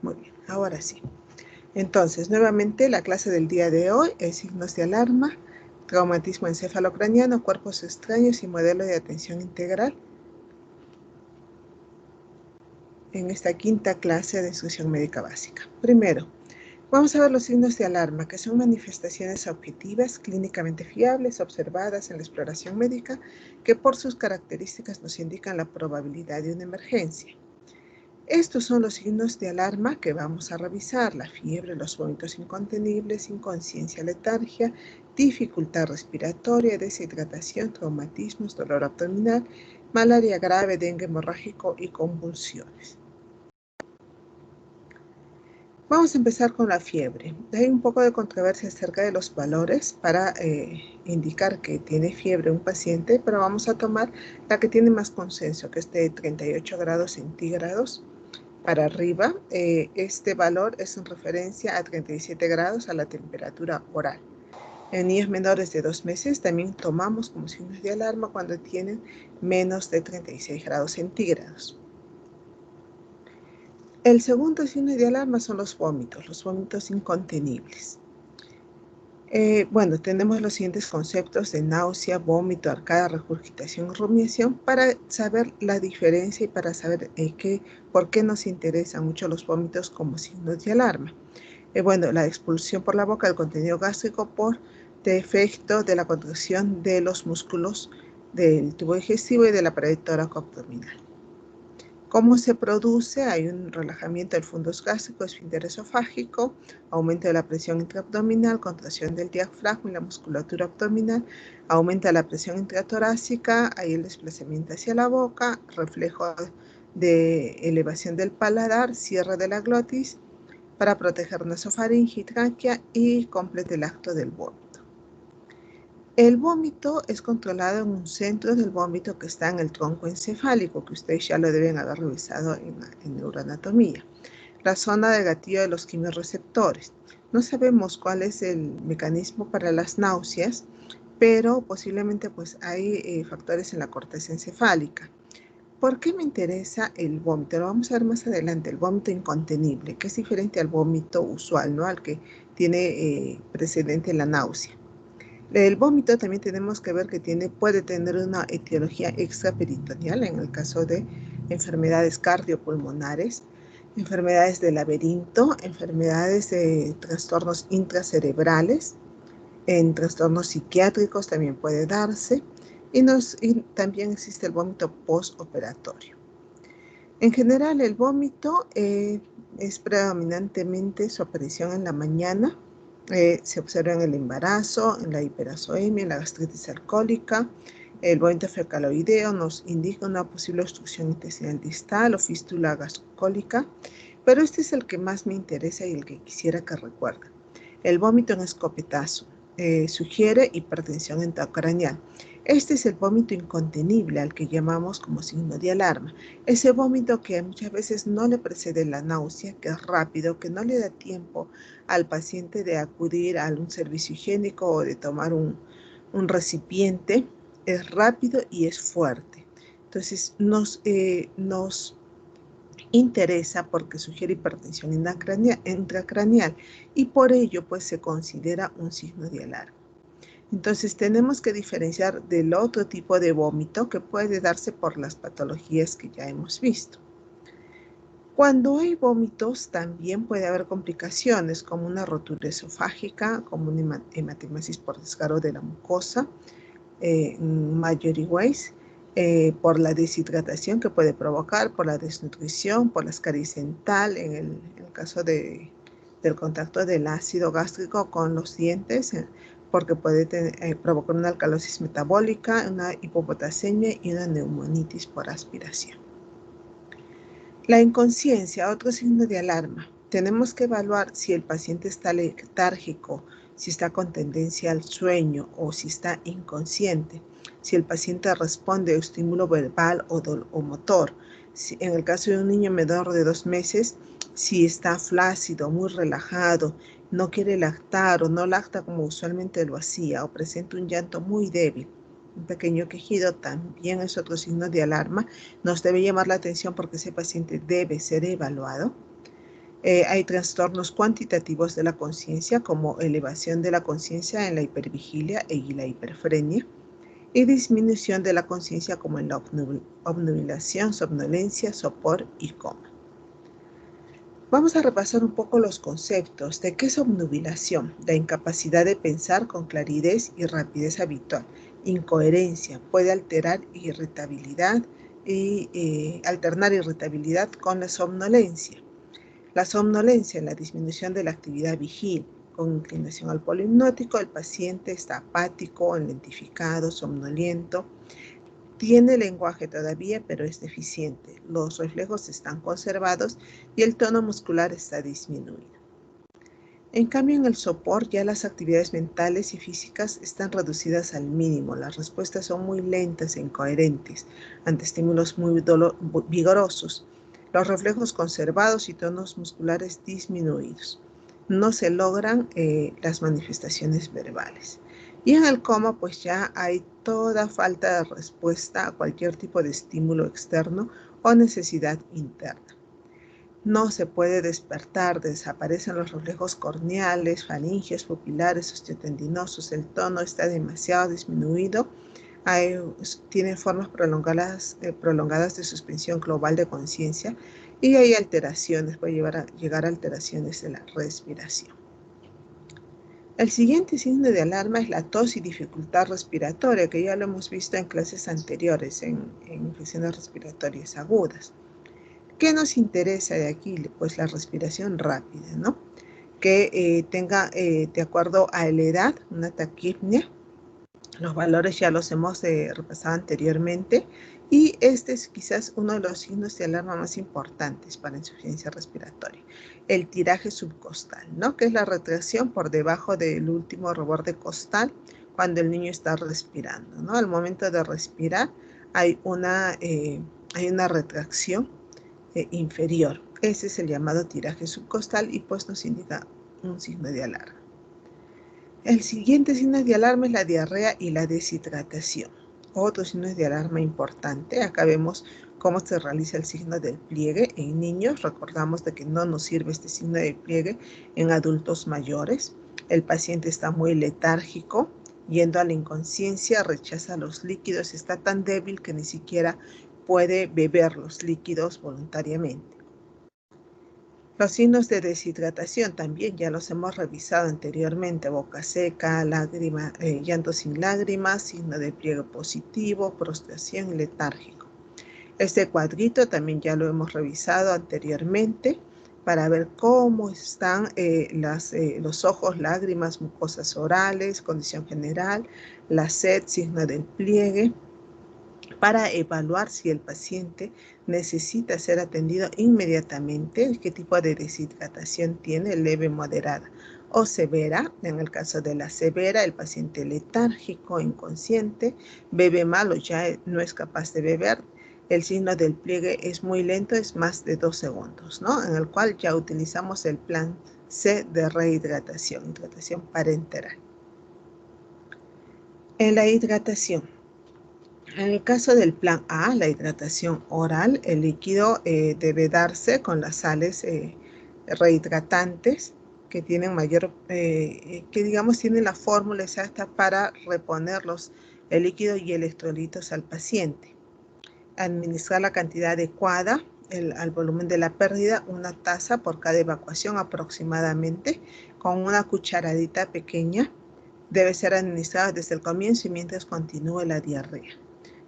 Muy bien, ahora sí. Entonces, nuevamente, la clase del día de hoy es signos de alarma, traumatismo encefalocraniano, cuerpos extraños y modelo de atención integral. En esta quinta clase de instrucción médica básica. Primero, vamos a ver los signos de alarma, que son manifestaciones objetivas, clínicamente fiables, observadas en la exploración médica, que por sus características nos indican la probabilidad de una emergencia. Estos son los signos de alarma que vamos a revisar: la fiebre, los vómitos incontenibles, inconsciencia, letargia, dificultad respiratoria, deshidratación, traumatismos, dolor abdominal, malaria grave, dengue hemorrágico y convulsiones. Vamos a empezar con la fiebre. Hay un poco de controversia acerca de los valores para indicar que tiene fiebre un paciente, pero vamos a tomar la que tiene más consenso, que es de 38 grados centígrados para arriba. Este valor es en referencia a 37 grados a la temperatura oral. En niños menores de 2 meses también tomamos como signos de alarma cuando tienen menos de 36 grados centígrados. El segundo signo de alarma son los vómitos incontenibles. Bueno, tenemos los siguientes conceptos de náusea, vómito, arcada, regurgitación, rumiación, para saber la diferencia y para saber por qué nos interesan mucho los vómitos como signos de alarma. Bueno, la expulsión por la boca del contenido gástrico por defecto de la contracción de los músculos del tubo digestivo y de la pared torácico-abdominal. ¿Cómo se produce? Hay un relajamiento del fundus gástrico, esfínter esofágico, aumento de la presión intraabdominal, contracción del diafragma y la musculatura abdominal, aumenta la presión intratorácica, hay el desplazamiento hacia la boca, reflejo de elevación del paladar, cierre de la glotis para proteger nasofaringe y tráquea y complete el acto del vómito. El vómito es controlado en un centro del vómito que está en el tronco encefálico, que ustedes ya lo deben haber revisado en neuroanatomía. La zona de gatillo de los quimiorreceptores. No sabemos cuál es el mecanismo para las náuseas, pero posiblemente pues hay factores en la corteza encefálica. ¿Por qué me interesa el vómito? Lo vamos a ver más adelante, el vómito incontenible, que es diferente al vómito usual, ¿no? Al que tiene precedente la náusea. El vómito también tenemos que ver que puede tener una etiología extraperitoneal en el caso de enfermedades cardiopulmonares, enfermedades de laberinto, enfermedades de trastornos intracerebrales, en trastornos psiquiátricos también puede darse, y también existe el vómito postoperatorio. En general, el vómito es predominantemente su aparición en la mañana. Se observa en el embarazo, en la hiperazoemia, en la gastritis alcohólica. El vómito fecaloideo nos indica una posible obstrucción intestinal distal o fístula gastrocólica, pero este es el que más me interesa y el que quisiera que recuerden. El vómito en escopetazo sugiere hipertensión intracraneal. Este es el vómito incontenible al que llamamos como signo de alarma. Ese vómito que muchas veces no le precede la náusea, que es rápido, que no le da tiempo al paciente de acudir a un servicio higiénico o de tomar un recipiente, es rápido y es fuerte. Entonces nos interesa porque sugiere hipertensión intracraneal y por ello pues se considera un signo de alarma. Entonces tenemos que diferenciar del otro tipo de vómito que puede darse por las patologías que ya hemos visto. Cuando hay vómitos también puede haber complicaciones como una rotura esofágica, como una hematemesis por desgarro de la mucosa, Mallory Weiss, por la deshidratación que puede provocar, por la desnutrición, por la escaris dental, en el caso del contacto del ácido gástrico con los dientes, porque puede provocar una alcalosis metabólica, una hipopotasemia y una neumonitis por aspiración. La inconsciencia, otro signo de alarma. Tenemos que evaluar si el paciente está letárgico, si está con tendencia al sueño o si está inconsciente, si el paciente responde a estímulo verbal o motor. En el caso de un niño menor de 2 meses, si está flácido, muy relajado, no quiere lactar o no lacta como usualmente lo hacía o presenta un llanto muy débil. Un pequeño quejido también es otro signo de alarma. Nos debe llamar la atención porque ese paciente debe ser evaluado. Hay trastornos cuantitativos de la conciencia, como elevación de la conciencia en la hipervigilia y la hiperfrenia, y disminución de la conciencia como en la obnubilación, somnolencia, sopor y coma. Vamos a repasar un poco los conceptos de qué es obnubilación: la incapacidad de pensar con claridad y rapidez habitual. Incoherencia: puede alterar irritabilidad y alternar irritabilidad con la somnolencia. La somnolencia: la disminución de la actividad vigil. Con inclinación al polo hipnótico, el paciente está apático, enlentificado, somnoliento. Tiene lenguaje todavía, pero es deficiente. Los reflejos están conservados y el tono muscular está disminuido. En cambio, en el sopor ya las actividades mentales y físicas están reducidas al mínimo. Las respuestas son muy lentas e incoherentes ante estímulos muy vigorosos. Los reflejos conservados y tonos musculares disminuidos. No se logran las manifestaciones verbales. Y en el coma, pues ya hay toda falta de respuesta a cualquier tipo de estímulo externo o necesidad interna. No se puede despertar, desaparecen los reflejos corneales, faringios, pupilares, osteotendinosos, el tono está demasiado disminuido, tiene formas prolongadas de suspensión global de conciencia y hay alteraciones, puede llegar a alteraciones de la respiración. El siguiente signo de alarma es la tos y dificultad respiratoria, que ya lo hemos visto en clases anteriores, en infecciones respiratorias agudas. ¿Qué nos interesa de aquí? Pues la respiración rápida, ¿no? Que tenga, de acuerdo a la edad, una taquipnea. Los valores ya los hemos repasado anteriormente. Y este es quizás uno de los signos de alarma más importantes para insuficiencia respiratoria. El tiraje subcostal, ¿no? Que es la retracción por debajo del último reborde costal cuando el niño está respirando, ¿no? Al momento de respirar hay una retracción inferior. Ese es el llamado tiraje subcostal y pues nos indica un signo de alarma. El siguiente signo de alarma es la diarrea y la deshidratación. Otro signo de alarma importante. Acá vemos cómo se realiza el signo del pliegue en niños. Recordamos de que no nos sirve este signo de pliegue en adultos mayores. El paciente está muy letárgico, yendo a la inconsciencia, rechaza los líquidos, está tan débil que ni siquiera puede beber los líquidos voluntariamente. Los signos de deshidratación también ya los hemos revisado anteriormente: boca seca, llanto sin lágrimas, signo de pliegue positivo, prostración y letárgico. Este cuadrito también ya lo hemos revisado anteriormente para ver cómo están los ojos, lágrimas, mucosas orales, condición general, la sed, signo del pliegue, para evaluar si el paciente necesita ser atendido inmediatamente, qué tipo de deshidratación tiene, leve, moderada o severa. En el caso de la severa, el paciente letárgico, inconsciente, bebe mal o ya no es capaz de beber. El signo del pliegue es muy lento, es más de 2 segundos, ¿no? En el cual ya utilizamos el plan C de rehidratación, hidratación parenteral. En la hidratación, en el caso del plan A, la hidratación oral, el líquido debe darse con las sales rehidratantes que tienen que digamos tienen la fórmula exacta para reponer el líquido y electrolitos al paciente. Administrar la cantidad adecuada al volumen de la pérdida, 1 taza por cada evacuación aproximadamente, con una cucharadita pequeña. Debe ser administrado desde el comienzo y mientras continúe la diarrea,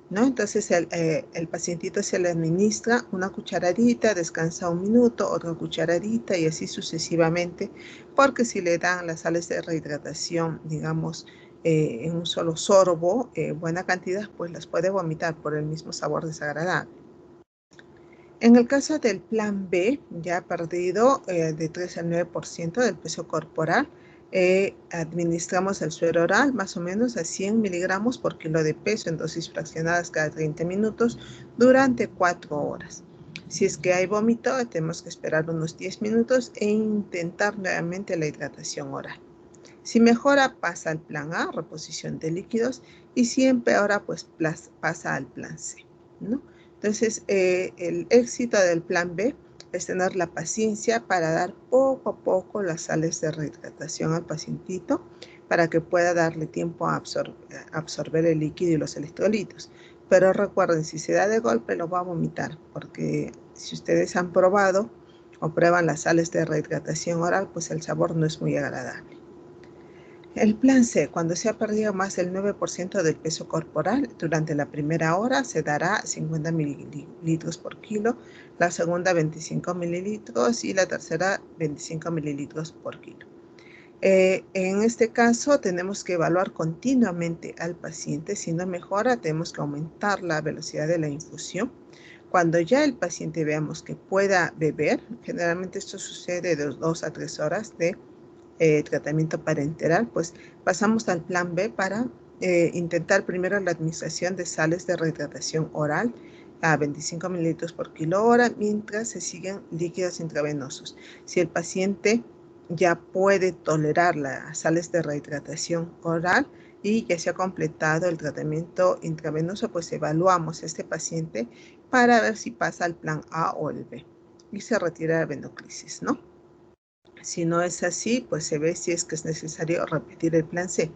¿no? Entonces el pacientito se le administra una cucharadita, descansa 1 minuto, otra cucharadita y así sucesivamente, porque si le dan las sales de rehidratación, digamos, en un solo sorbo, buena cantidad, pues las puede vomitar por el mismo sabor desagradable. En el caso del plan B, ya perdido de 3 al 9% del peso corporal, administramos el suero oral más o menos a 100 miligramos por kilo de peso en dosis fraccionadas cada 30 minutos durante 4 horas. Si es que hay vómito, tenemos que esperar unos 10 minutos e intentar nuevamente la hidratación oral. Si mejora, pasa al plan A, reposición de líquidos, y si empeora, pues pasa al plan C, ¿no? Entonces, el éxito del plan B es tener la paciencia para dar poco a poco las sales de rehidratación al pacientito para que pueda darle tiempo a absorber el líquido y los electrolitos. Pero recuerden, si se da de golpe lo va a vomitar, porque si ustedes han probado o prueban las sales de rehidratación oral, pues el sabor no es muy agradable. El plan C, cuando se ha perdido más del 9% del peso corporal, durante la primera hora se dará 50 mililitros por kilo, la segunda 25 mililitros y la tercera 25 mililitros por kilo. En este caso tenemos que evaluar continuamente al paciente. Si no mejora, tenemos que aumentar la velocidad de la infusión. Cuando ya el paciente veamos que pueda beber, generalmente esto sucede de 2 a 3 horas de tratamiento parenteral, pues pasamos al plan B para intentar primero la administración de sales de rehidratación oral a 25 mililitros por kilo hora, mientras se siguen líquidos intravenosos. Si el paciente ya puede tolerar las sales de rehidratación oral y ya se ha completado el tratamiento intravenoso, pues evaluamos a este paciente para ver si pasa al plan A o el B y se retira la venoclisis, ¿no? Si no es así, pues se ve si es que es necesario repetir el plan C.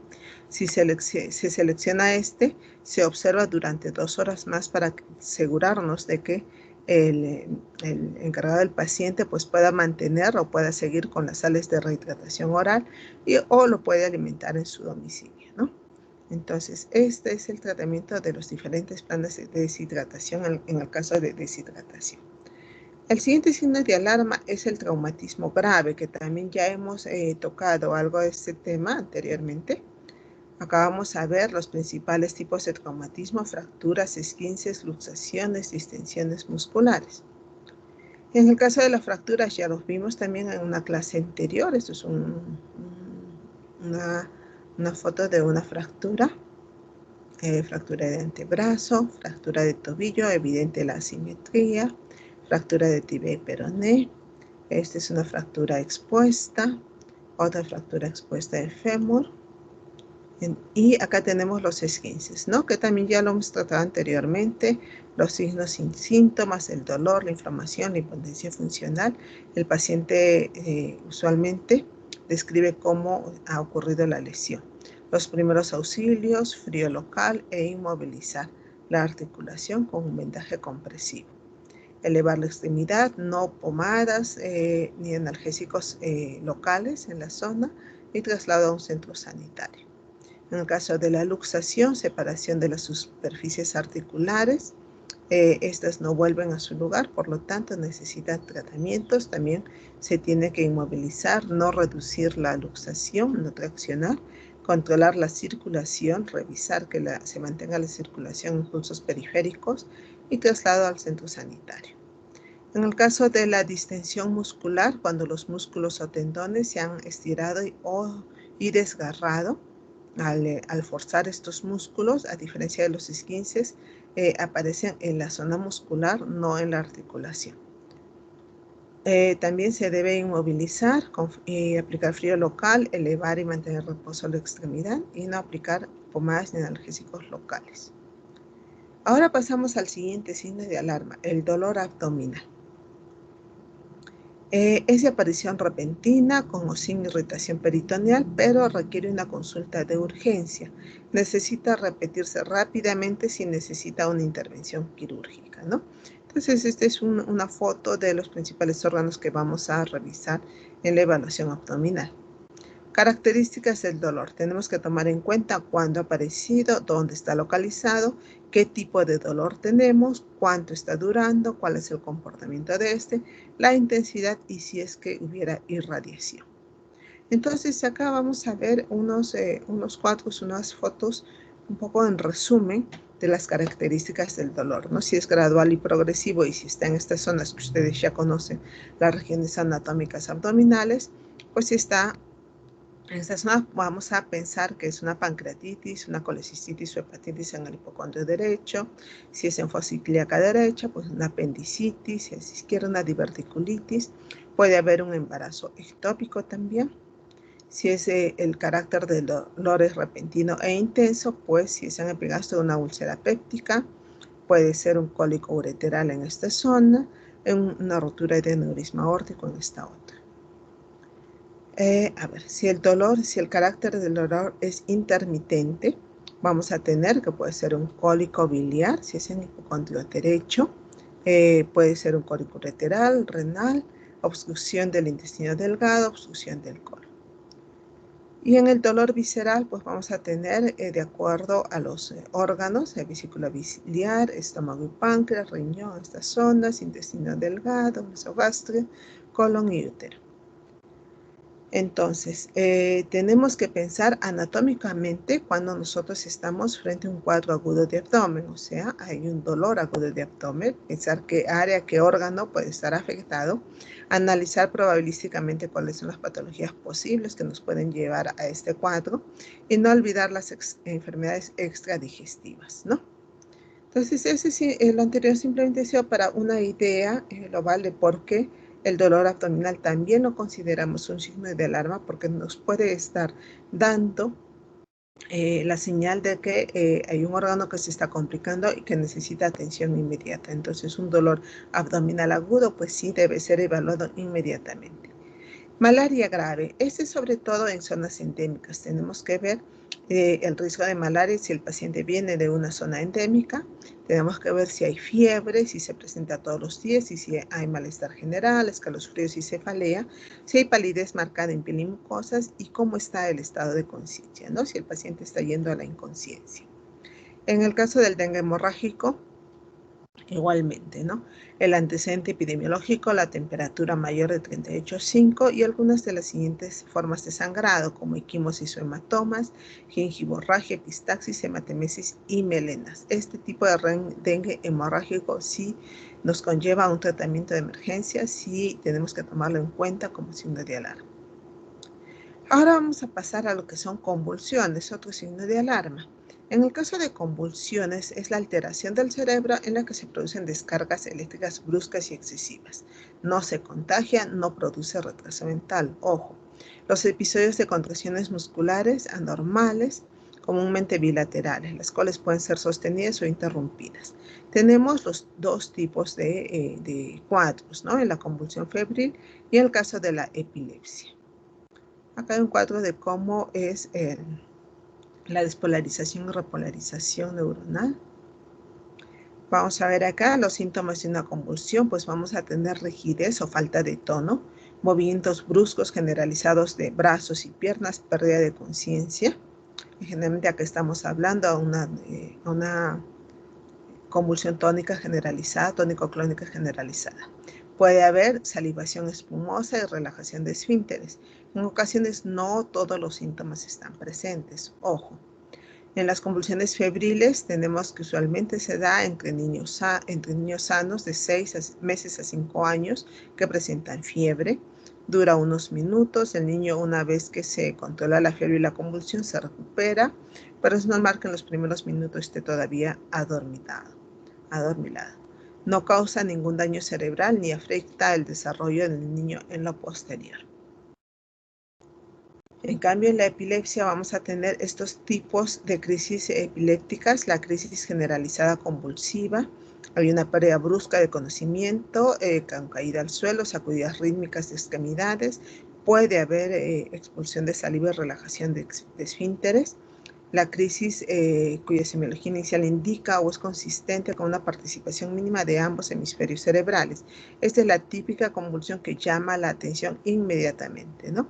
Si se selecciona este, se observa durante 2 horas más para asegurarnos de que el encargado del paciente pues pueda mantener o pueda seguir con las sales de rehidratación oral o lo puede alimentar en su domicilio, ¿no? Entonces, este es el tratamiento de los diferentes planes de deshidratación en el caso de deshidratación. El siguiente signo de alarma es el traumatismo grave, que también ya hemos tocado algo de este tema anteriormente. Acá vamos a ver los principales tipos de traumatismo: fracturas, esguinces, luxaciones, distensiones musculares. En el caso de las fracturas ya los vimos también en una clase anterior. Esto es una foto de una fractura. Fractura de antebrazo, fractura de tobillo, evidente la asimetría, fractura de tibia y peroné. Esta es una fractura expuesta, otra fractura expuesta del fémur. Y acá tenemos los esguinces, ¿no? Que también ya lo hemos tratado anteriormente. Los signos sin síntomas, el dolor, la inflamación, la impotencia funcional. El paciente usualmente describe cómo ha ocurrido la lesión. Los primeros auxilios: frío local e inmovilizar la articulación con un vendaje compresivo. Elevar la extremidad, no pomadas ni analgésicos locales en la zona, y traslado a un centro sanitario. En el caso de la luxación, separación de las superficies articulares, estas no vuelven a su lugar, por lo tanto necesitan tratamientos. También se tiene que inmovilizar, no reducir la luxación, no traccionar, controlar la circulación, revisar que se mantenga la circulación en pulsos periféricos y traslado al centro sanitario. En el caso de la distensión muscular, cuando los músculos o tendones se han estirado y desgarrado, al forzar estos músculos, a diferencia de los esguinces, aparecen en la zona muscular, no en la articulación. También se debe inmovilizar y aplicar frío local, elevar y mantener reposo la extremidad y no aplicar pomadas ni analgésicos locales. Ahora pasamos al siguiente signo de alarma, el dolor abdominal. Es de aparición repentina, con o sin irritación peritoneal, pero requiere una consulta de urgencia. Necesita repetirse rápidamente si necesita una intervención quirúrgica, ¿no? Entonces, esta es una foto de los principales órganos que vamos a revisar en la evaluación abdominal. Características del dolor. Tenemos que tomar en cuenta cuándo ha aparecido, dónde está localizado, qué tipo de dolor tenemos, cuánto está durando, cuál es el comportamiento de este, la intensidad y si es que hubiera irradiación. Entonces acá vamos a ver unos cuadros, unas fotos, un poco en resumen de las características del dolor, ¿no? Si es gradual y progresivo y si está en estas zonas que ustedes ya conocen, las regiones anatómicas abdominales, pues si está en esta zona vamos a pensar que es una pancreatitis, una colecistitis o hepatitis en el hipocondrio derecho. Si es enfositis ilíaca derecha, pues una apendicitis. Si es izquierda, una diverticulitis. Puede haber un embarazo ectópico también. Si es el carácter del dolor es repentino e intenso, pues si es en epigastro, una úlcera péptica. Puede ser un cólico ureteral en esta zona. en una rotura de aneurisma aórtico en esta otra. A ver, si el carácter del dolor es intermitente, vamos a tener que puede ser un cólico biliar, si es en hipocondrio derecho, puede ser un cólico ureteral, renal, obstrucción del intestino delgado, obstrucción del colon. Y en el dolor visceral, pues vamos a tener, de acuerdo a los órganos, vesícula biliar, estómago y páncreas, riñón, estas zonas, intestino delgado, mesogastrio, colon y útero. Entonces, tenemos que pensar anatómicamente cuando nosotros estamos frente a un cuadro agudo de abdomen, o sea, hay un dolor agudo de abdomen, pensar qué área, qué órgano puede estar afectado, analizar probabilísticamente cuáles son las patologías posibles que nos pueden llevar a este cuadro y no olvidar las enfermedades extradigestivas, ¿no? Entonces, lo anterior simplemente ha sido para una idea global de por qué el dolor abdominal también lo consideramos un signo de alarma, porque nos puede estar dando la señal de que hay un órgano que se está complicando y que necesita atención inmediata. Entonces, un dolor abdominal agudo, pues sí debe ser evaluado inmediatamente. Malaria grave, este sobre todo en zonas endémicas. Tenemos que ver el riesgo de malaria si el paciente viene de una zona endémica. Tenemos que ver si hay fiebre, si se presenta todos los días, y si hay malestar general, escalofríos y cefalea, si hay palidez marcada en piel y mucosas y cómo está el estado de conciencia, ¿no? Si el paciente está yendo a la inconsciencia. En el caso del dengue hemorrágico, igualmente, ¿no? El antecedente epidemiológico, la temperatura mayor de 38,5 y algunas de las siguientes formas de sangrado, como equimosis o hematomas, gingivorragia, epistaxis, hematemesis y melenas. Este tipo de dengue hemorrágico sí nos conlleva a un tratamiento de emergencia, sí tenemos que tomarlo en cuenta como signo de alarma. Ahora vamos a pasar a lo que son convulsiones, otro signo de alarma. En el caso de convulsiones, es la alteración del cerebro en la que se producen descargas eléctricas bruscas y excesivas. No se contagia, no produce retraso mental. Ojo, los episodios de contracciones musculares anormales, comúnmente bilaterales, las cuales pueden ser sostenidas o interrumpidas. Tenemos los dos tipos de cuadros, ¿no? En la convulsión febril y en el caso de la epilepsia. Acá hay un cuadro de cómo es la despolarización y repolarización neuronal. Vamos a ver acá los síntomas de una convulsión, pues vamos a tener rigidez o falta de tono, movimientos bruscos generalizados de brazos y piernas, pérdida de conciencia. Generalmente acá estamos hablando a una convulsión tónica generalizada, tónico-clónica generalizada. Puede haber salivación espumosa y relajación de esfínteres. En ocasiones no todos los síntomas están presentes. Ojo, en las convulsiones febriles tenemos que usualmente se da entre niños sanos de 6 meses a 5 años que presentan fiebre. Dura unos minutos, el niño una vez que se controla la fiebre y la convulsión se recupera, pero es normal que en los primeros minutos esté todavía adormilado. No causa ningún daño cerebral ni afecta el desarrollo del niño en lo posterior. En cambio, en la epilepsia vamos a tener estos tipos de crisis epilépticas, la crisis generalizada convulsiva, hay una pérdida brusca de conocimiento, con caída al suelo, sacudidas rítmicas de extremidades, puede haber expulsión de saliva y relajación de esfínteres. La crisis cuya semiología inicial indica o es consistente con una participación mínima de ambos hemisferios cerebrales. Esta es la típica convulsión que llama la atención inmediatamente, ¿no?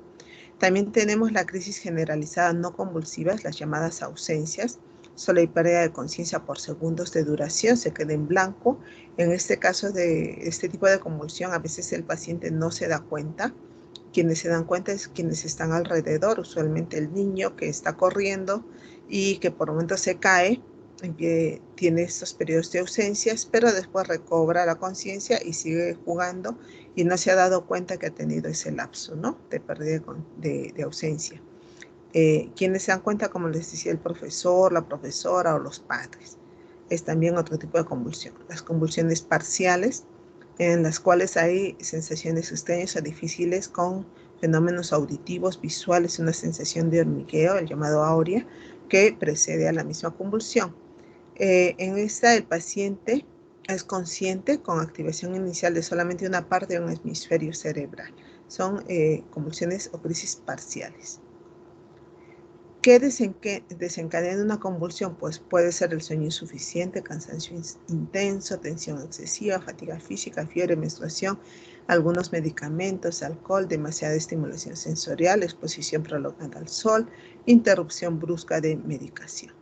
También tenemos la crisis generalizada no convulsivas, las llamadas ausencias. Solo hay pérdida de conciencia por segundos de duración, se queda en blanco. En este caso de este tipo de convulsión, a veces el paciente no se da cuenta. Quienes se dan cuenta es quienes están alrededor, usualmente el niño que está corriendo y que por momentos se cae, tiene estos periodos de ausencias, pero después recobra la conciencia y sigue jugando y no se ha dado cuenta que ha tenido ese lapso, ¿no? De pérdida de ausencia. Quienes se dan cuenta, como les decía, el profesor, la profesora o los padres. Es también otro tipo de convulsión. Las convulsiones parciales, en las cuales hay sensaciones extrañas o difíciles con fenómenos auditivos, visuales, una sensación de hormigueo, el llamado aurea, que precede a la misma convulsión. En esta, el paciente es consciente con activación inicial de solamente una parte de un hemisferio cerebral. Son convulsiones o crisis parciales. ¿Qué desencadena una convulsión? Pues puede ser el sueño insuficiente, cansancio intenso, tensión excesiva, fatiga física, fiebre, menstruación, algunos medicamentos, alcohol, demasiada estimulación sensorial, exposición prolongada al sol, interrupción brusca de medicación.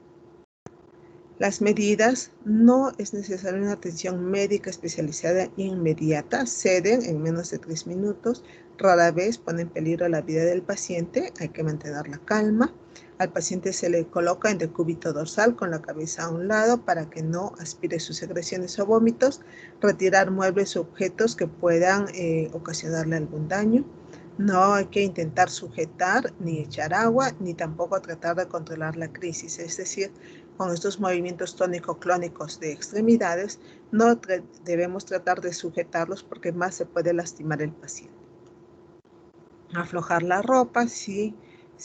Las medidas: no es necesaria una atención médica especializada inmediata, ceden en menos de 3 minutos, rara vez pone en peligro la vida del paciente, hay que mantener la calma. Al paciente se le coloca en decúbito dorsal con la cabeza a un lado para que no aspire sus secreciones o vómitos, retirar muebles o objetos que puedan ocasionarle algún daño. No hay que intentar sujetar, ni echar agua, ni tampoco tratar de controlar la crisis, es decir, con estos movimientos tónico-clónicos de extremidades, no debemos tratar de sujetarlos porque más se puede lastimar el paciente. Aflojar la ropa si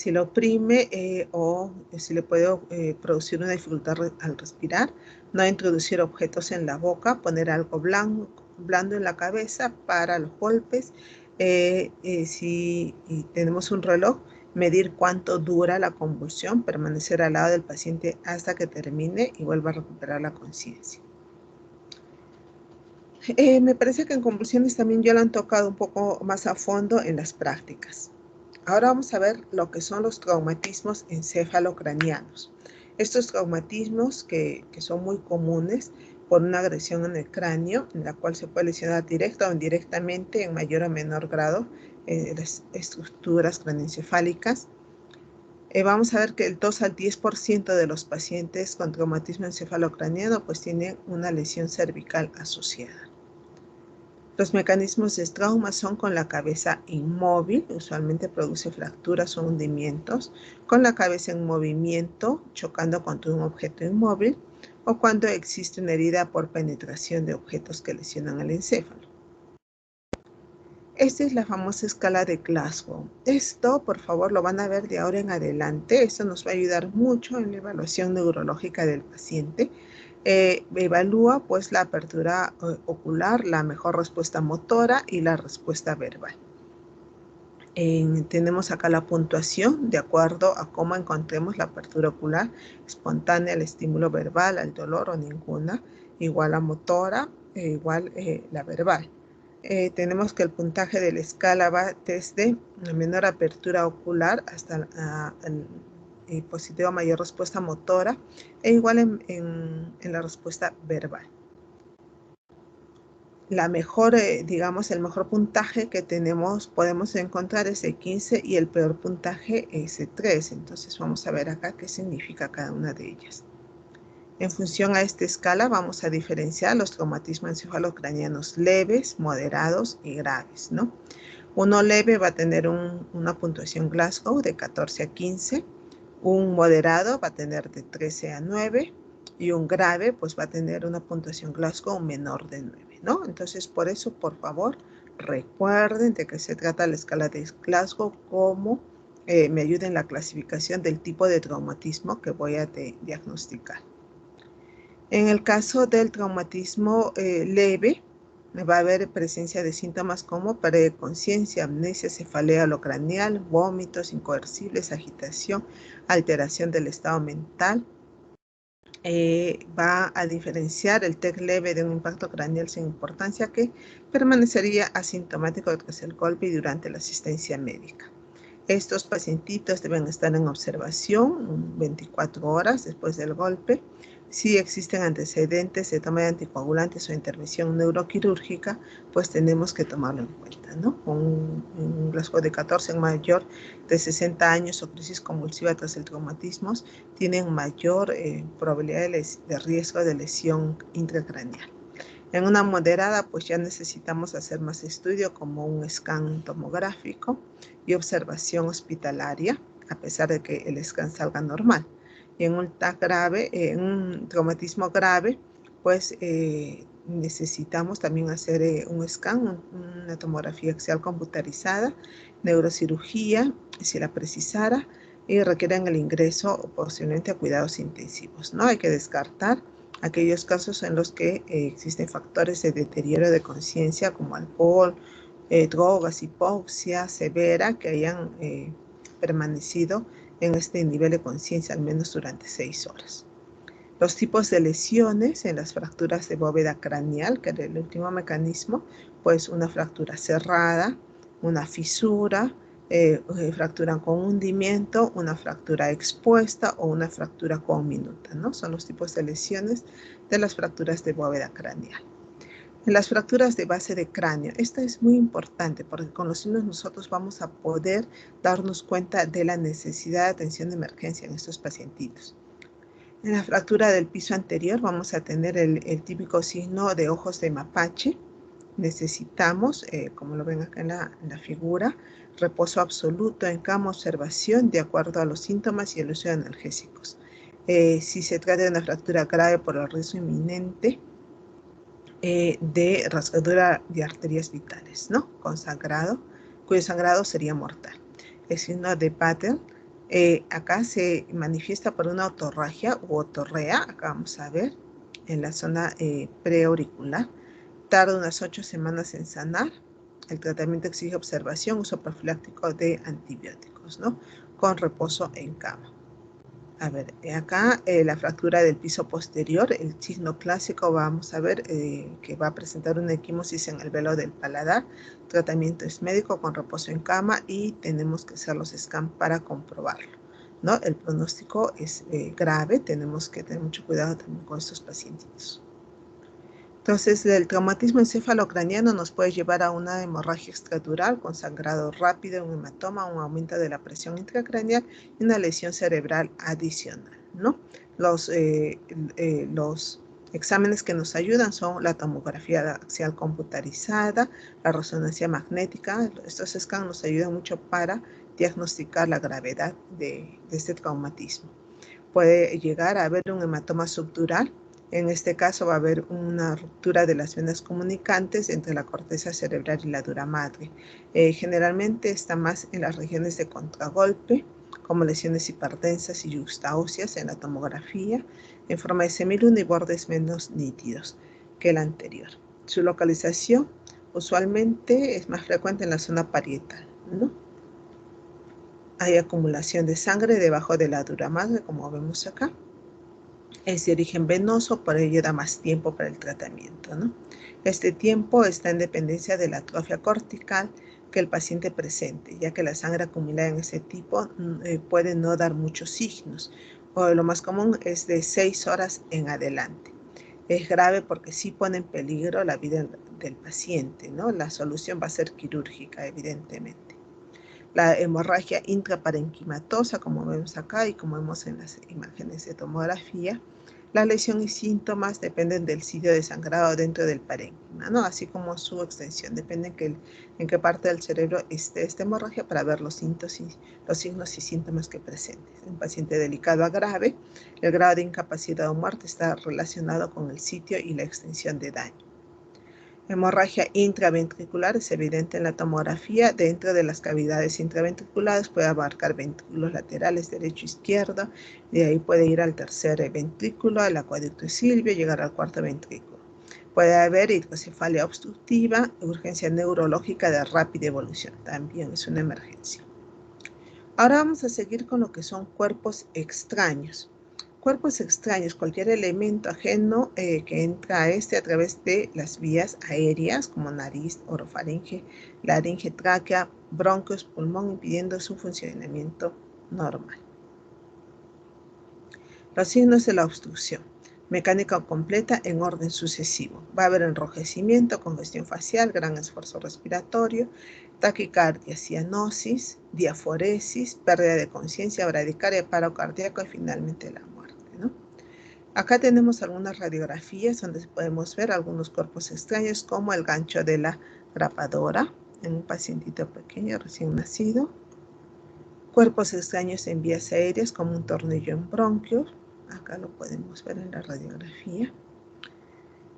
lo oprime o si le puede producir una dificultad al respirar. No introducir objetos en la boca, poner algo blando en la cabeza para los golpes. Si tenemos un reloj, medir cuánto dura la convulsión, permanecer al lado del paciente hasta que termine y vuelva a recuperar la conciencia. Me parece que en convulsiones también ya lo han tocado un poco más a fondo en las prácticas. Ahora vamos a ver lo que son los traumatismos encefalocranianos. Estos traumatismos que son muy comunes por una agresión en el cráneo, en la cual se puede lesionar directa o indirectamente en mayor o menor grado las estructuras craneoencefálicas. Vamos a ver que el 2 al 10% de los pacientes con traumatismo encefalocraniano pues tienen una lesión cervical asociada. Los mecanismos de trauma son con la cabeza inmóvil, usualmente produce fracturas o hundimientos, con la cabeza en movimiento, chocando contra un objeto inmóvil, o cuando existe una herida por penetración de objetos que lesionan el encéfalo. Esta es la famosa escala de Glasgow. Esto, por favor, lo van a ver de ahora en adelante. Esto nos va a ayudar mucho en la evaluación neurológica del paciente. Evalúa pues la apertura ocular, la mejor respuesta motora y la respuesta verbal. Tenemos acá la puntuación de acuerdo a cómo encontremos la apertura ocular, espontánea, al estímulo verbal, al dolor o ninguna, igual a motora, igual la verbal. Tenemos que el puntaje de la escala va desde la menor apertura ocular hasta positivo mayor respuesta motora e igual en la respuesta verbal. La mejor, digamos, el mejor puntaje que podemos encontrar es el 15 y el peor puntaje es el 3. Entonces vamos a ver acá qué significa cada una de ellas. En función a esta escala vamos a diferenciar los traumatismos encefalocranianos leves, moderados y graves, ¿no? Uno leve va a tener una puntuación Glasgow de 14 a 15, un moderado va a tener de 13 a 9 y un grave pues va a tener una puntuación Glasgow menor de 9, ¿no? Entonces por eso, por favor, recuerden de que se trata la escala de Glasgow como me ayuda en la clasificación del tipo de traumatismo que voy a diagnosticar. En el caso del traumatismo leve, va a haber presencia de síntomas como pérdida de conciencia, amnesia, cefalea holocranial, vómitos incoercibles, agitación, alteración del estado mental. Va a diferenciar el TEC leve de un impacto craneal sin importancia que permanecería asintomático tras el golpe y durante la asistencia médica. Estos pacientitos deben estar en observación 24 horas después del golpe. Si existen antecedentes de toma de anticoagulantes o intervención neuroquirúrgica, pues tenemos que tomarlo en cuenta, ¿no? Un Glasgow de 14 en mayor de 60 años o crisis convulsiva tras el traumatismo tienen mayor probabilidad de riesgo de lesión intracraneal. En una moderada, pues ya necesitamos hacer más estudio como un scan tomográfico y observación hospitalaria, a pesar de que el scan salga normal. Y en un traumatismo grave, pues necesitamos también hacer un scan, una tomografía axial computarizada, neurocirugía, si la precisara, y requieren el ingreso posiblemente a cuidados intensivos, ¿no? Hay que descartar aquellos casos en los que existen factores de deterioro de conciencia como alcohol, drogas, hipoxia severa que hayan permanecido en este nivel de conciencia al menos durante 6 horas. Los tipos de lesiones en las fracturas de bóveda craneal, que era el último mecanismo, pues una fractura cerrada, una fisura, fractura con hundimiento, una fractura expuesta o una fractura conminuta, ¿no? Son los tipos de lesiones de las fracturas de bóveda craneal. En las fracturas de base de cráneo, esta es muy importante porque con los signos nosotros vamos a poder darnos cuenta de la necesidad de atención de emergencia en estos pacientitos. En la fractura del piso anterior vamos a tener el típico signo de ojos de mapache. Necesitamos, como lo ven acá en la figura, reposo absoluto en cama, observación de acuerdo a los síntomas y el uso de analgésicos. Si se trata de una fractura grave por el riesgo inminente de rasgadura de arterias vitales, ¿no? Con sangrado, cuyo sangrado sería mortal. El signo de Patel acá se manifiesta por una otorragia u otorrea, acá vamos a ver, en la zona preauricular. Tarda unas 8 semanas en sanar. El tratamiento exige observación, uso profiláctico de antibióticos, ¿no? Con reposo en cama. A ver, acá la fractura del piso posterior, el signo clásico, vamos a ver que va a presentar una equimosis en el velo del paladar. Tratamiento es médico con reposo en cama y tenemos que hacer los scans para comprobarlo, ¿no? El pronóstico es grave, tenemos que tener mucho cuidado también con estos pacientes. Entonces, el traumatismo encefalocraniano nos puede llevar a una hemorragia extradural con sangrado rápido, un hematoma, un aumento de la presión intracraneal y una lesión cerebral adicional, ¿no? Los exámenes que nos ayudan son la tomografía axial computarizada, la resonancia magnética. Estos scans nos ayudan mucho para diagnosticar la gravedad de este traumatismo. Puede llegar a haber un hematoma subdural. En este caso va a haber una ruptura de las venas comunicantes entre la corteza cerebral y la dura madre. Generalmente está más en las regiones de contragolpe, como lesiones hiperdensas y yuxtaóseas en la tomografía, en forma de semiluna y bordes menos nítidos que el anterior. Su localización usualmente es más frecuente en la zona parietal, ¿no? Hay acumulación de sangre debajo de la dura madre, como vemos acá. Es de origen venoso, por ello da más tiempo para el tratamiento, ¿no? Este tiempo está en dependencia de la atrofia cortical que el paciente presente, ya que la sangre acumulada en ese tipo puede no dar muchos signos, o lo más común es de 6 horas en adelante. Es grave porque sí pone en peligro la vida del paciente, ¿no? La solución va a ser quirúrgica, evidentemente. La hemorragia intraparenquimatosa, como vemos acá y como vemos en las imágenes de tomografía, la lesión y síntomas dependen del sitio de sangrado dentro del parénquima, ¿no? Así como su extensión, depende en qué parte del cerebro esté esta hemorragia para ver los signos y síntomas que presente. En un paciente delicado a grave, el grado de incapacidad o muerte está relacionado con el sitio y la extensión de daño. Hemorragia intraventricular es evidente en la tomografía. Dentro de las cavidades intraventriculares puede abarcar ventrículos laterales derecho e izquierdo. De ahí puede ir al tercer ventrículo, al acueducto silvio, llegar al cuarto ventrículo. Puede haber hidrocefalia obstructiva, urgencia neurológica de rápida evolución. También es una emergencia. Ahora vamos a seguir con lo que son cuerpos extraños. Cuerpos extraños, cualquier elemento ajeno que entra a través de las vías aéreas como nariz, orofaringe, laringe, tráquea, bronquios, pulmón, impidiendo su funcionamiento normal. Los signos de la obstrucción. Mecánica completa en orden sucesivo. Va a haber enrojecimiento, congestión facial, gran esfuerzo respiratorio, taquicardia, cianosis, diaforesis, pérdida de conciencia, bradicardia, paro cardíaco y finalmente la muerte, ¿no? Acá tenemos algunas radiografías donde podemos ver algunos cuerpos extraños como el gancho de la grapadora en un pacientito pequeño recién nacido. Cuerpos extraños en vías aéreas como un tornillo en bronquios. Acá lo podemos ver en la radiografía.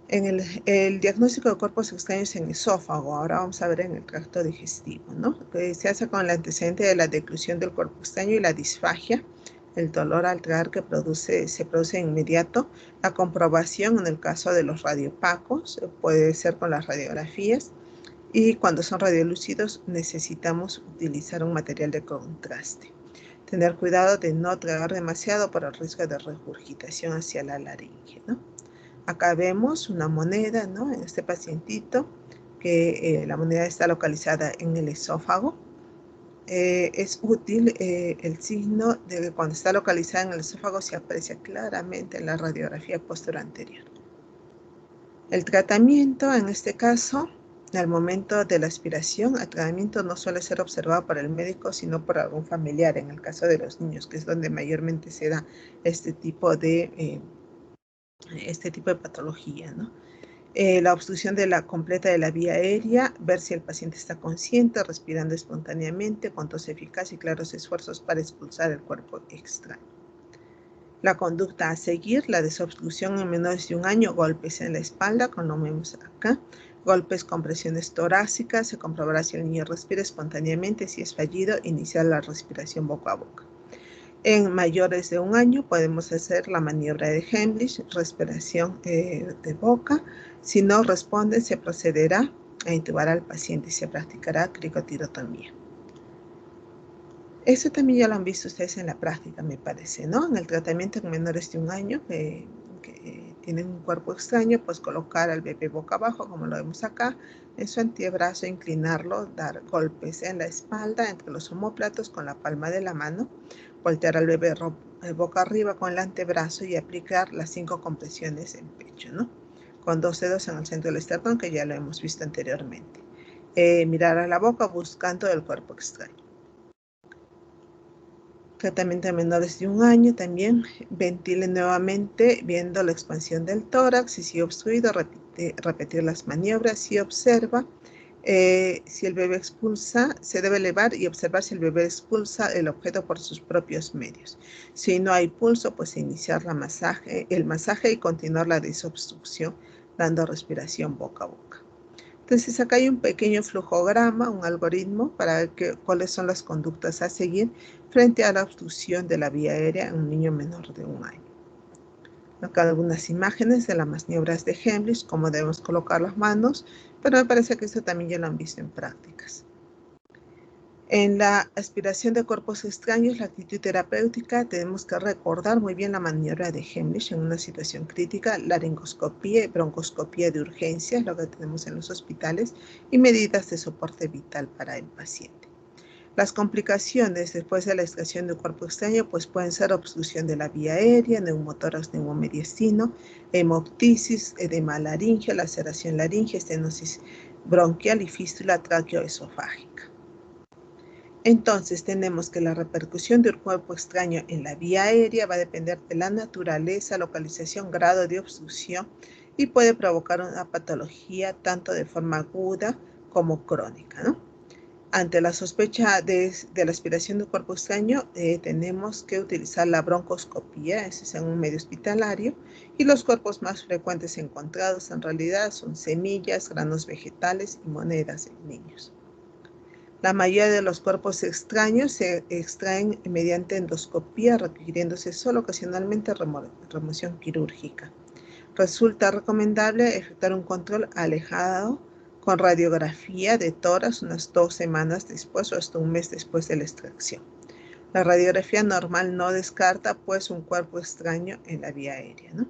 En el diagnóstico de cuerpos extraños en esófago, ahora vamos a ver en el tracto digestivo, ¿no? Que se hace con el antecedente de la declusión del cuerpo extraño y la disfagia el dolor alveolar que se produce inmediato, la comprobación en el caso de los radiopacos, puede ser con las radiografías, y cuando son radiolúcidos necesitamos utilizar un material de contraste. Tener cuidado de no tragar demasiado por el riesgo de regurgitación hacia la laringe, ¿no? Acá vemos una moneda, ¿no? En este pacientito, que la moneda está localizada en el esófago. Es útil el signo de que cuando está localizada en el esófago se aprecia claramente en la radiografía posterior anterior. El tratamiento, en este caso, al momento de la aspiración, el tratamiento no suele ser observado por el médico, sino por algún familiar, en el caso de los niños, que es donde mayormente se da este tipo de patología, ¿no? La obstrucción completa de la vía aérea, ver si el paciente está consciente, respirando espontáneamente, con tos eficaz y claros esfuerzos para expulsar el cuerpo extraño. La conducta a seguir, la desobstrucción en menores de 1 año, golpes en la espalda, como lo vemos acá, golpes con presiones torácicas, se comprobará si el niño respira espontáneamente, si es fallido, iniciar la respiración boca a boca. En mayores de 1 año podemos hacer la maniobra de Heimlich, respiración de boca. Si no responde, se procederá a intubar al paciente y se practicará cricotirotomía. Eso también ya lo han visto ustedes en la práctica, me parece, ¿no? En el tratamiento en menores de 1 año que tienen un cuerpo extraño, pues colocar al bebé boca abajo, como lo vemos acá, en su antebrazo, inclinarlo, dar golpes en la espalda, entre los omóplatos, con la palma de la mano, voltear al bebé boca arriba con el antebrazo y aplicar las 5 compresiones en pecho, ¿no? Con 2 dedos en el centro del esternón, que ya lo hemos visto anteriormente. Mirar a la boca buscando el cuerpo extraño. Tratamiento de menores de 1 año también, ventile nuevamente viendo la expansión del tórax, y si obstruido, repetir las maniobras. Si observa, si el bebé expulsa, se debe elevar y observar si el bebé expulsa el objeto por sus propios medios. Si no hay pulso, pues iniciar el masaje y continuar la desobstrucción, dando respiración boca a boca. Entonces acá hay un pequeño flujograma, un algoritmo para ver cuáles son las conductas a seguir frente a la obstrucción de la vía aérea en un niño menor de 1 año. Acá algunas imágenes de las maniobras de Heimlich, cómo debemos colocar las manos, pero me parece que eso también ya lo han visto en prácticas. En la aspiración de cuerpos extraños, la actitud terapéutica, tenemos que recordar muy bien la maniobra de Heimlich en una situación crítica, laringoscopía y broncoscopía de urgencia, lo que tenemos en los hospitales, y medidas de soporte vital para el paciente. Las complicaciones después de la extracción de un cuerpo extraño pues pueden ser obstrucción de la vía aérea, neumotórax neumomediastino, hemoptisis, edema laringeo, laceración laringea, estenosis bronquial y fístula tráqueo-esofágica. Entonces tenemos que la repercusión del cuerpo extraño en la vía aérea va a depender de la naturaleza, localización, grado de obstrucción, y puede provocar una patología tanto de forma aguda como crónica, ¿no? Ante la sospecha de la aspiración de un cuerpo extraño, tenemos que utilizar la broncoscopía, ese es en un medio hospitalario, y los cuerpos más frecuentes encontrados en realidad son semillas, granos vegetales y monedas en niños. La mayoría de los cuerpos extraños se extraen mediante endoscopía, requiriéndose solo ocasionalmente remoción quirúrgica. Resulta recomendable efectuar un control alejado con radiografía de tórax unas 2 semanas después o hasta 1 mes después de la extracción. La radiografía normal no descarta pues un cuerpo extraño en la vía aérea, ¿no?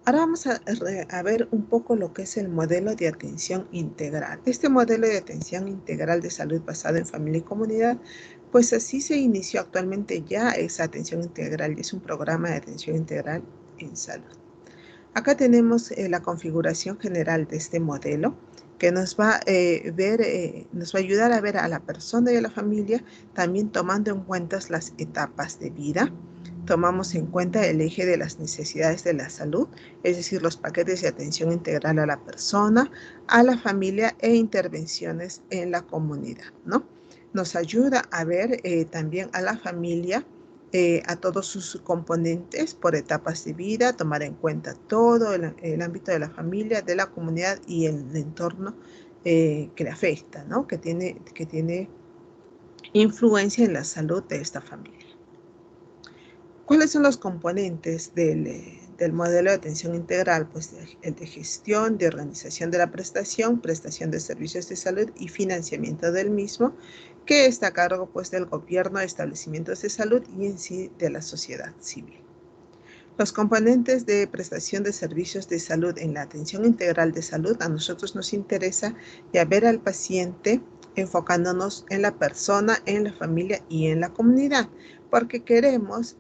Ahora vamos a ver un poco lo que es el modelo de atención integral. Este modelo de atención integral de salud basado en familia y comunidad, pues así se inició actualmente ya esa atención integral, y es un programa de atención integral en salud. Acá tenemos la configuración general de este modelo, que nos va a ayudar a ver a la persona y a la familia, también tomando en cuenta las etapas de vida. Tomamos en cuenta el eje de las necesidades de la salud, es decir, los paquetes de atención integral a la persona, a la familia e intervenciones en la comunidad, ¿no? Nos ayuda a ver también a la familia, a todos sus componentes por etapas de vida, tomar en cuenta todo el ámbito de la familia, de la comunidad y el entorno que le afecta, ¿no? Que tiene influencia en la salud de esta familia. ¿Cuáles son los componentes del modelo de atención integral? Pues el de gestión, de organización de la prestación, prestación de servicios de salud y financiamiento del mismo, que está a cargo pues del gobierno, de establecimientos de salud y en sí de la sociedad civil. Los componentes de prestación de servicios de salud en la atención integral de salud, a nosotros nos interesa ya ver al paciente enfocándonos en la persona, en la familia y en la comunidad, porque queremos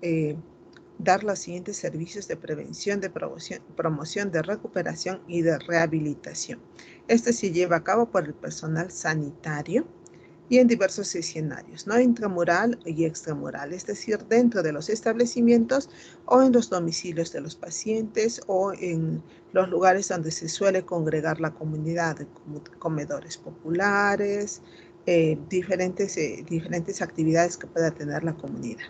dar los siguientes servicios de prevención, de promoción, de recuperación y de rehabilitación. Este se lleva a cabo por el personal sanitario y en diversos escenarios, ¿no? Intramural y extramural, es decir, dentro de los establecimientos o en los domicilios de los pacientes o en los lugares donde se suele congregar la comunidad, como comedores populares, diferentes actividades que pueda tener la comunidad.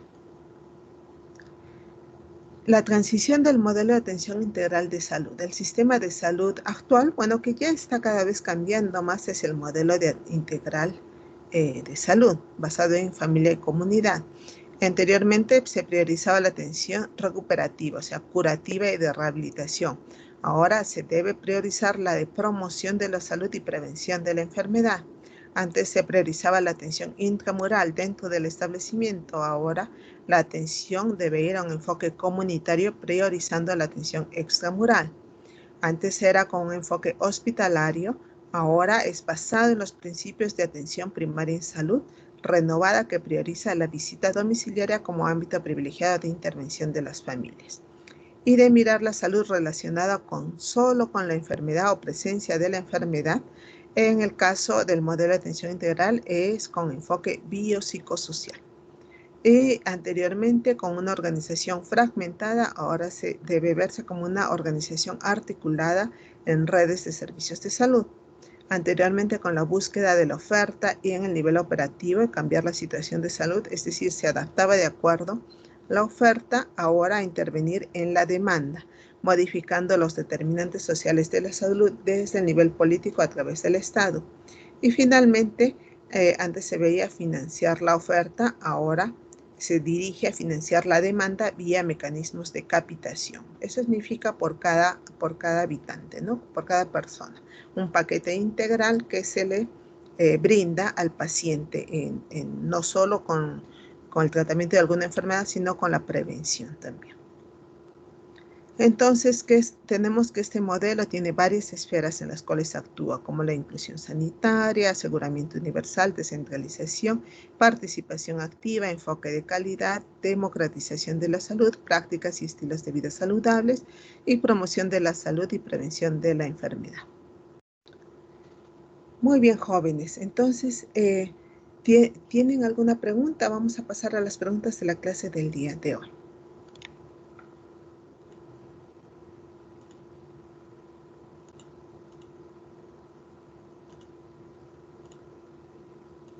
La transición del modelo de atención integral de salud, del sistema de salud actual, bueno, que ya está cada vez cambiando más, es el modelo integral de salud, basado en familia y comunidad. Anteriormente se priorizaba la atención recuperativa, o sea, curativa y de rehabilitación. Ahora se debe priorizar la de promoción de la salud y prevención de la enfermedad. Antes se priorizaba la atención intramural dentro del establecimiento, ahora la atención debe ir a un enfoque comunitario priorizando la atención extramural. Antes era con un enfoque hospitalario, ahora es basado en los principios de atención primaria en salud, renovada que prioriza la visita domiciliaria como ámbito privilegiado de intervención de las familias. Y de mirar la salud relacionada solo con la enfermedad o presencia de la enfermedad. En el caso del modelo de atención integral es con enfoque biopsicosocial. Y anteriormente con una organización fragmentada, ahora se debe verse como una organización articulada en redes de servicios de salud. Anteriormente con la búsqueda de la oferta y en el nivel operativo de cambiar la situación de salud, es decir, se adaptaba de acuerdo la oferta, ahora a intervenir en la demanda, modificando los determinantes sociales de la salud desde el nivel político a través del Estado. Y finalmente, antes se veía financiar la oferta, ahora se dirige a financiar la demanda vía mecanismos de captación. Eso significa por cada habitante, ¿no? Por cada persona. Un paquete integral que se le brinda al paciente no solo con el tratamiento de alguna enfermedad, sino con la prevención también. Entonces, tenemos que este modelo tiene varias esferas en las cuales actúa, como la inclusión sanitaria, aseguramiento universal, descentralización, participación activa, enfoque de calidad, democratización de la salud, prácticas y estilos de vida saludables y promoción de la salud y prevención de la enfermedad. Muy bien, jóvenes. Entonces, ¿tienen alguna pregunta? Vamos a pasar a las preguntas de la clase del día de hoy.